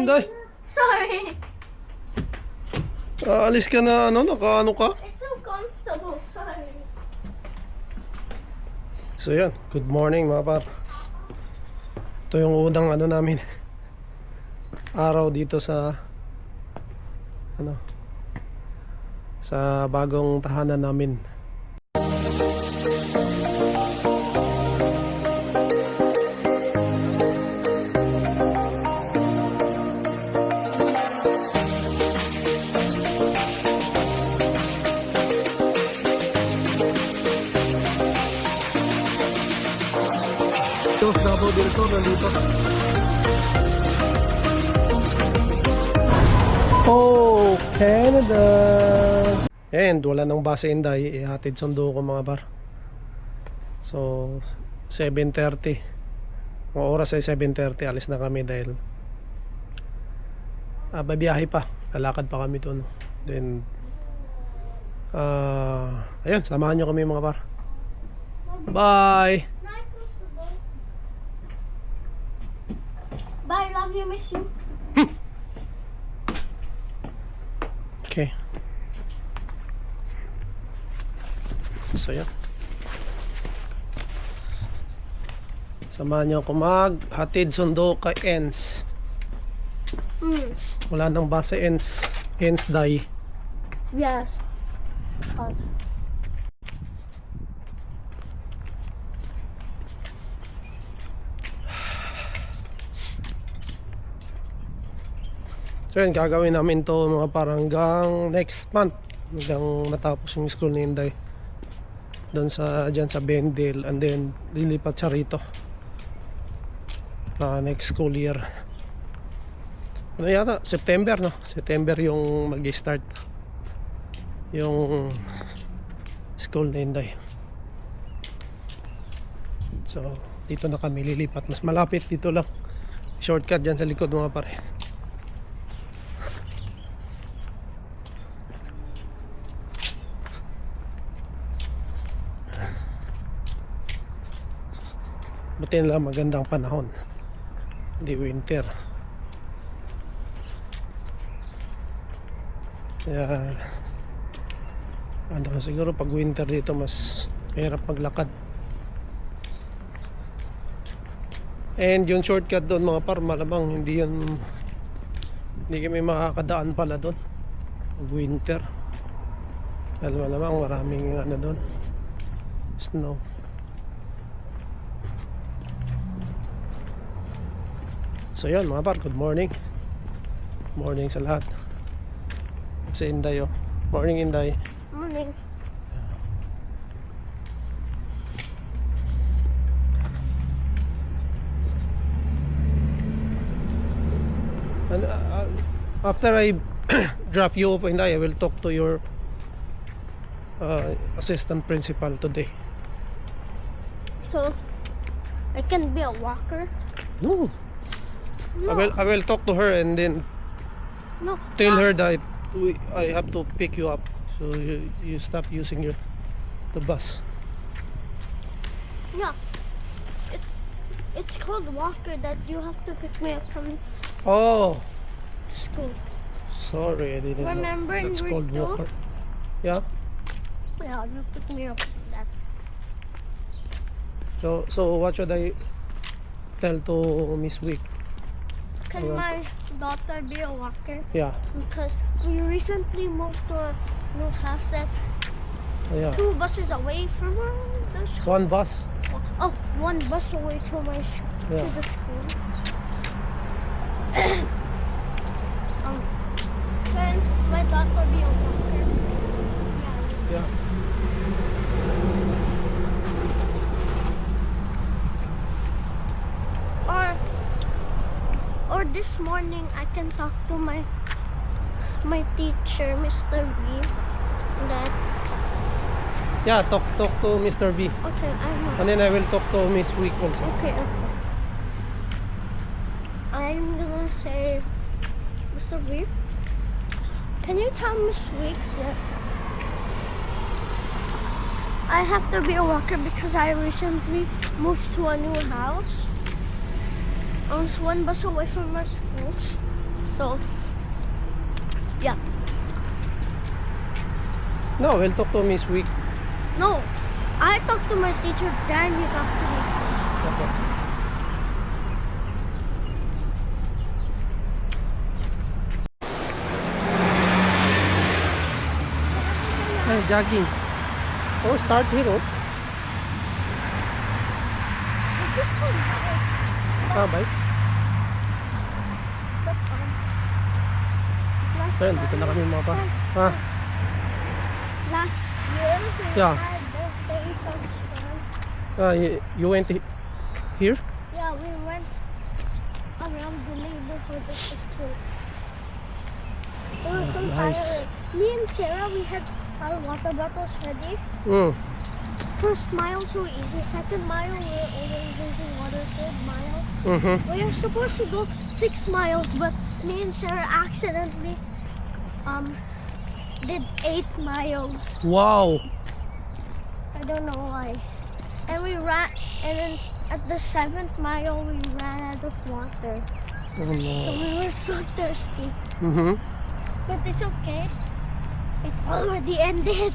Inday. Sorry. Alis ka na, nakaano ka? It's so comfortable. Sorry. So yan, good morning mga par. Ito yung unang namin araw dito sa sa bagong tahanan namin. Ito, Davao del Sur, nandito. Oh, Canada! And wala nang base Inday, ihatid sundo ko mga par. So 7:30. Ang oras ay 7:30, alis na kami dahil babiyahe pa, lalakad pa kami doon. Then ayun, samahan nyo kami mga par. Bye! Bye, love you, miss you. Okay. So yan. Samahan nyo ako maghatid sundo kay Ens. Wala nang base Ens Day. Yes. So yun, gagawin namin to mga parang hanggang next month, hanggang matapos yung school ni Inday doon dyan sa Bendel, and then lilipat siya rito next school year. Ano yata? September, no? September yung mag-start yung school ni Inday. So dito na kami lilipat, mas malapit dito lang, shortcut dyan sa likod mga pare. Buti nila magandang panahon, hindi winter. Kaya siguro pag winter dito mas mahirap maglakad. And yung shortcut doon mga par, malamang hindi kami makakadaan pala doon pag winter, dahil malamang maraming doon snow. So yun mga par, good morning. Morning sa lahat. Si Inday, oh. Morning Inday. Morning. And after I draft you up, Inday, I will talk to your assistant principal today. So, I can be a walker? No. No. I will talk to her and then No. tell her that I have to pick you up, so you stop using the bus. Yeah. It's called walker that you have to pick me up from Oh, school. sorry, I didn't Remember know. in That's grade called two? walker. Yeah. Yeah, you pick me up from that. So what should I tell to Miss Wick? Can my daughter be a walker? Yeah. Because we recently moved to a new house that's Yeah. 2 buses away from the school. One bus. Oh, 1 bus away to Yeah. to the school. Can my daughter be a walker? Yeah. Or this morning I can talk to my teacher, Mr. V. That Yeah, talk to Mr. B. okay, I know. And then I will talk to Miss Wick also. Okay. I'm gonna say, Mr. V, can you tell Miss Weeks that I have to be a walker because I recently moved to a new house. I was 1 bus away from my school. So, yeah. No, we'll talk to Miss Week. No, I talked to my teacher, then you talk to Miss Week. Okay. Ay, jogging. Oh, start here, oh. Ah, bye. But, last Ayun, dito na kami mga pa. Ah, Last year, we Yeah. had the day function. you went here? Yeah, we went around the neighborhood of the school. It was so nice. tired. Me and Sarah, we had our water bottles ready. Mm. First mile, so easy. Second mile, we were already drinking water. Third mile, Mm-hmm. we are supposed to go 6 miles, but me and Sarah accidentally did 8 miles. Wow. I don't know why. And we ran, and then at the 7th mile, we ran out of water. Oh, So no. we were so thirsty. Mm-hmm. But it's okay. It already ended.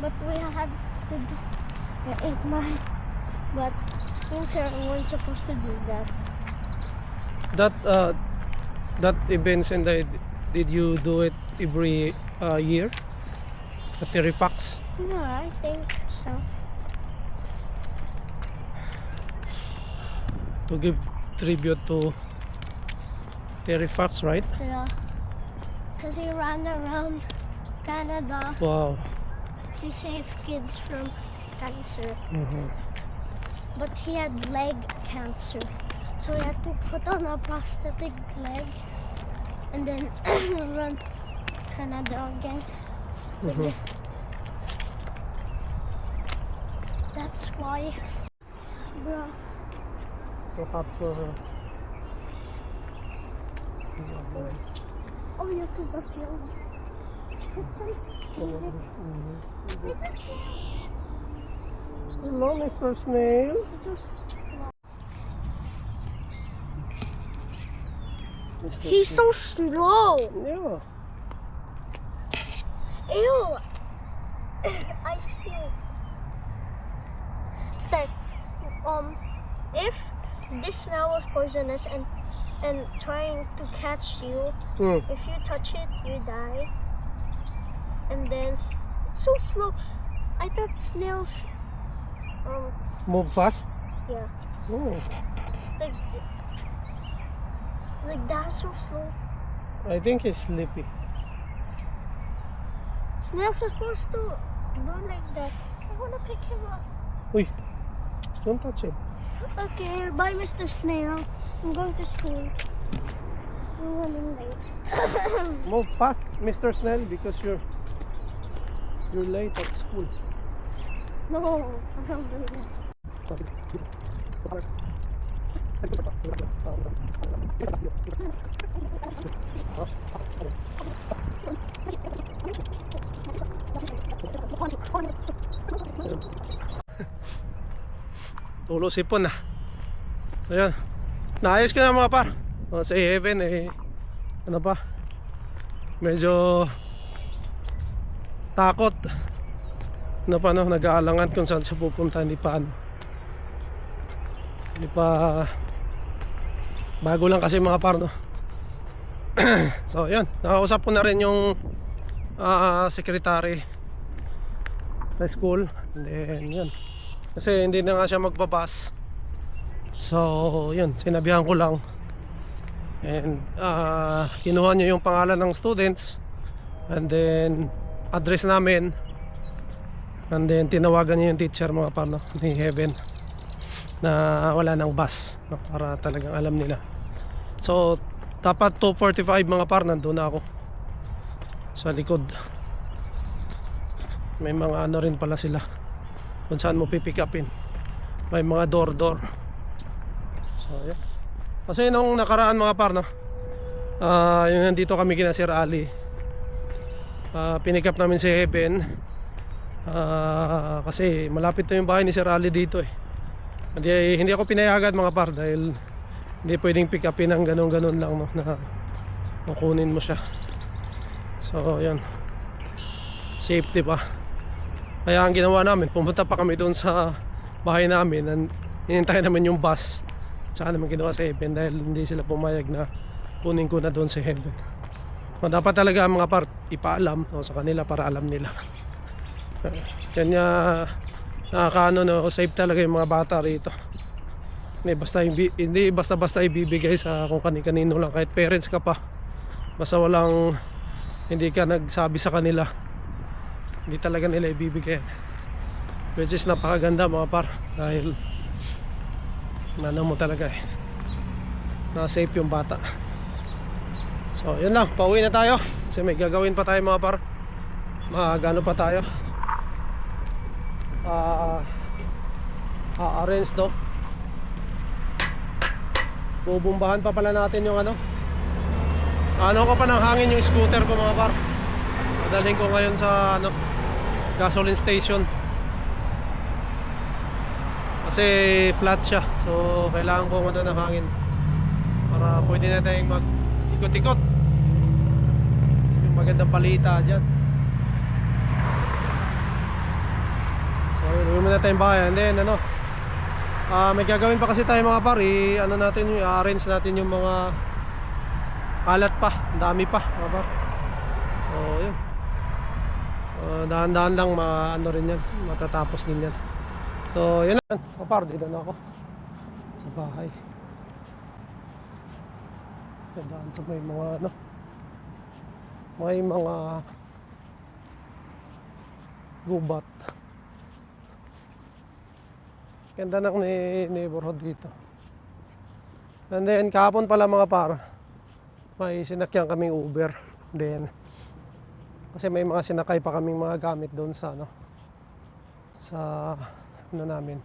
But we had to do the 8 mile. But me and Sarah weren't supposed to do that. That events and did you do it every year at the Refax? No, I think so. To give tribute to Terry Fox, right? Yeah. Because he ran around Canada Wow. to save kids from cancer. Mhm. But he had leg cancer. So he had to put on a prosthetic leg and then run Canada again. With Mhm. the- That's why. Bro, To capture her. oh, you could have killed. It's a snail. Hello, Mr. Snail. It's a slow. Mr. He's so slow. Yeah. Ew. I see. That if this snail was poisonous and trying to catch you, Mm. if you touch it, you die. And then it's so slow. I thought snails, Move fast. yeah, Oh. like that's so slow. I think he's sleepy. Snails are supposed to do like that. I wanna pick him up. Uy. Don't touch it. Okay, bye, Mr. Snail. I'm going to school. I'm running late. Move fast, Mr. Snail, because you're late at school. No, I don't do that. Tulo sipon na. So yan. Naayos ko na mga par. Sa Heaven ano pa? Medyo takot. Ano pa no, nag-aalangan kung saan siya pupunta, hindi pa bago lang kasi mga par no. So yan, nakausap ko na rin yung secretary sa school, and then yun, kasi hindi na nga siya magbabas. So yun, sinabihan ko lang, and kinuha niya yung pangalan ng students, and then address namin, and then tinawagan niya yung teacher mga parno ni Heaven na wala ng bus no, para talagang alam nila. So dapat 2:45 mga par, nandun na ako sa likod. May mga ano rin pala sila kung saan mo pipick upin, may mga door. So yeah, kasi nung nakaraan mga par no, yung nandito kami kina Sir Ali, pinick up namin si Heaven, kasi malapit na yung bahay ni Sir Ali dito hindi ako pinayagan mga par, dahil hindi pwedeng pick upin ng ganon lang no, na kukunin mo siya. So yun, safety pa. Kaya ang ginawa namin, pumunta pa kami doon sa bahay namin and hinintay namin yung bus. Tsaka naman ginawa sa Heaven dahil hindi sila pumayag na kunin ko na doon sa Heaven. So, dapat talaga mga par ipaalam sa kanila para alam nila. Kanya nakakaano no, safe talaga yung mga bata rito. Hindi basta-basta ibibigay sa kung kani-kanino lang, kahit parents ka pa. Basta hindi ka nagsabi sa kanila, hindi talaga nila ibibigay. Which is napakaganda mga par, dahil ano mo talaga na safe yung bata. So yun lang, pauwi na tayo kasi may gagawin pa tayo mga par. Magano pa tayo, arrange to. Bubumbahan pa pala natin yung ano ko pa ng hangin yung scooter ko mga par. Dadalhin ko ngayon sa gasoline station kasi flat siya, so kailangan ko ng hangin para pwede na tayong mag ikot-ikot. Yung magandang palita dyan. So uwi muna tayong bahay and then may gagawin pa kasi tayo mga par. I-arrange natin yung mga kalat pa, ang dami pa mga par. So yun, dahan-dahan lang rin yan, matatapos din yan. So yun lang mga par, dito na ako sa bahay. Daan sa may mga gubat. Ganda ng neighborhood dito. And then kahapon pala mga par, may sinakyan kaming Uber. Then kasi may mga sinakay pa kaming mga gamit doon sa namin,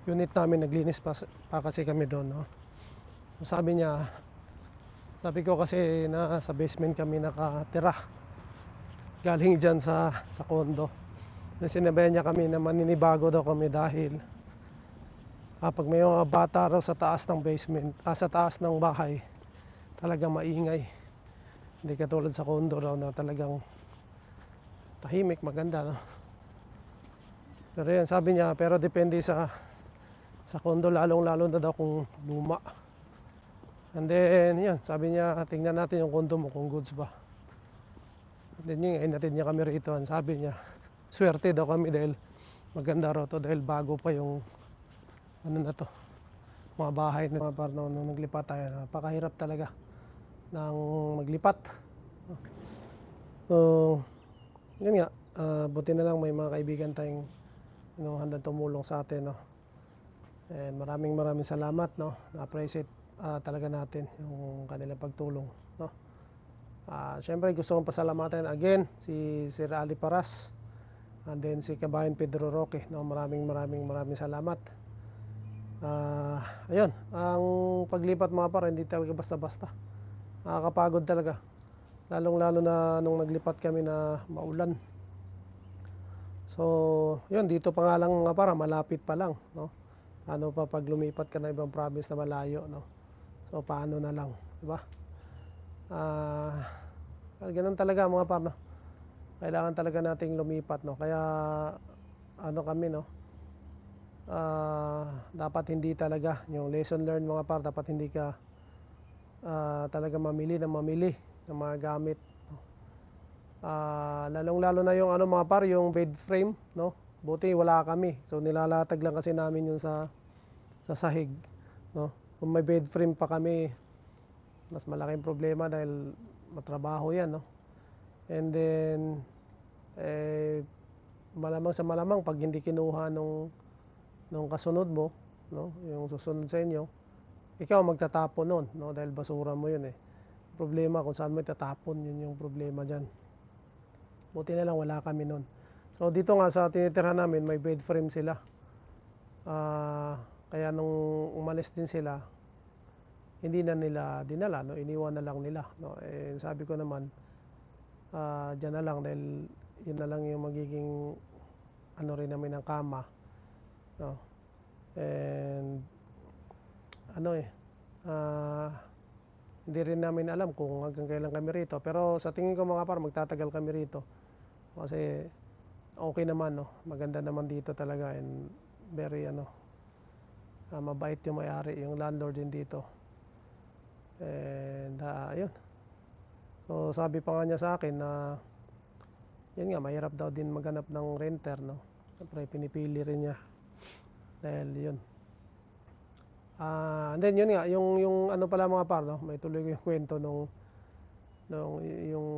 unit namin, naglinis pa kasi kami doon, no? So, sabi ko kasi na sa basement kami nakatira galing dyan sa condo. Sinabayan niya kami na maninibago daw kami dahil pag may mga bata raw sa taas ng basement, sa taas ng bahay, talagang maingay. Hindi katulad sa condo raw na talagang tahimik, maganda, no? Pero yan, sabi niya, pero depende sa condo, lalong-lalo na daw kung luma. And then yan, sabi niya, tingnan natin yung condo mo kung goods ba. And then yun, inatid niya kami rito. Sabi niya, swerte daw kami dahil maganda raw to, dahil bago pa yung mga bahay na mga par. Nung naglipat tayo, napakahirap talaga ng maglipat. So yun nga, buti na lang may mga kaibigan tayong handang tumulong sa atin, no? And maraming salamat, no? Na-appreciate talaga natin yung kanilang pagtulong, no? Syempre gusto kong pasalamatan again si Sir Ali Paras and then si Kabayan Pedro Roque, no? Maraming salamat. Ayun, ang paglipat mga par, hindi talaga basta-basta. Nakakapagod talaga, lalong-lalo na nung naglipat kami na maulan. So yun, dito pa nga lang mga par, malapit pa lang, no? Ano pa pag lumipat ka na ibang province na malayo, no? So paano na lang, di ba? Ganun talaga mga par, no? Kailangan talaga nating lumipat, no? Kaya kami, no? Dapat hindi talaga, yung lesson learned mga par, dapat hindi ka talaga mamili ng mga gamit, no? Lalong-lalo na yung mga par, yung bed frame, no? Buti wala kami, so nilalatag lang kasi namin yun sa sahig, no? Kung may bed frame pa kami, mas malaking problema dahil matrabaho yan, no? And then malamang sa malamang pag hindi kinuha nung kasunod mo, no? Yung susunod sa inyo, ikaw magtatapon nun, no? Dahil basura mo yun, problema kung saan mo itatapon, yun yung problema dyan. Buti na lang wala kami nun. So dito nga sa tinitirhan namin, may bed frame sila. Kaya nung umalis din sila, hindi na nila dinala, no? Iniwan na lang nila, no? Sabi ko naman, dyan na lang dahil yun na lang yung magiging rin namin ng kama, no? And Hindi rin namin alam kung hanggang kailan kami rito. Pero sa tingin ko mga par, magtatagal kami rito. Kasi okay naman, no? Maganda naman dito talaga and very mabait yung may-ari, yung landlord din dito. And ayun. So sabi pa nga niya sa akin na yun nga, mahirap daw din maghanap ng renter, no? Siyempre pinipili rin niya dahil yun. And then yun nga, yung ano pala mga par, no? May tuloy ko yung kwento nung yung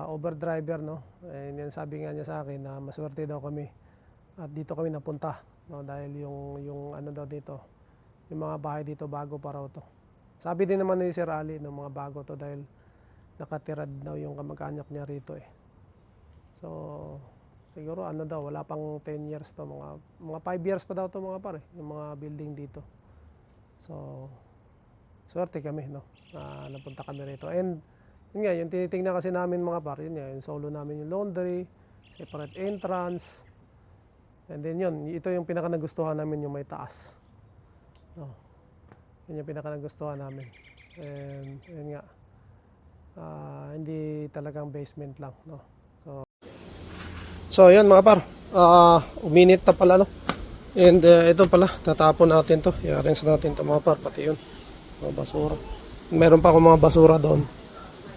overdriver, no? And yan, sabi nga niya sa akin na maswerte daw kami at dito kami napunta, no? Dahil yung ano daw dito, yung mga bahay dito bago pa raw to. Sabi din naman ni Sir Ali ng mga bago to dahil nakatirad daw yung kamag-anak niya rito eh. So siguro ano daw, wala pang 10 years to, mga 5 years pa daw to mga pare, yung mga building dito. So swerte kami, no? Napunta kami rito. And yun nga, yung tinitingnan kasi namin mga par, yun nga, yung solo namin yung laundry, separate entrance. And then yun, ito yung pinaka nagustuhan namin, yung may taas. No? Yun yung pinaka nagustuhan namin. And yun nga, hindi talagang basement lang, no? So yun mga par, uminit na pala, no? And ito pala, tatapon natin to, i-arrange natin to mga par, pati yun, mga basura. Meron pa akong mga basura doon,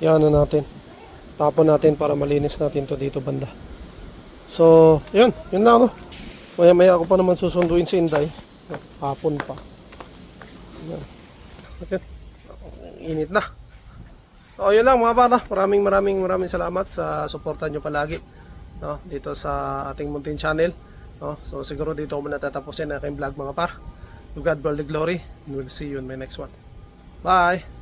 yan na natin, tapon natin para malinis natin to dito banda. So yun lang, no? Maya maya ako pa naman susunduin si Inday, hapon pa. Yan. Okay. Init na. So yun lang mga bata, maraming salamat sa suporta nyo palagi, no, dito sa ating Mountain Channel, no. So siguro dito ko muna tatapusin ang aking vlog mga par. To God be all the glory and we'll see you in my next one. Bye.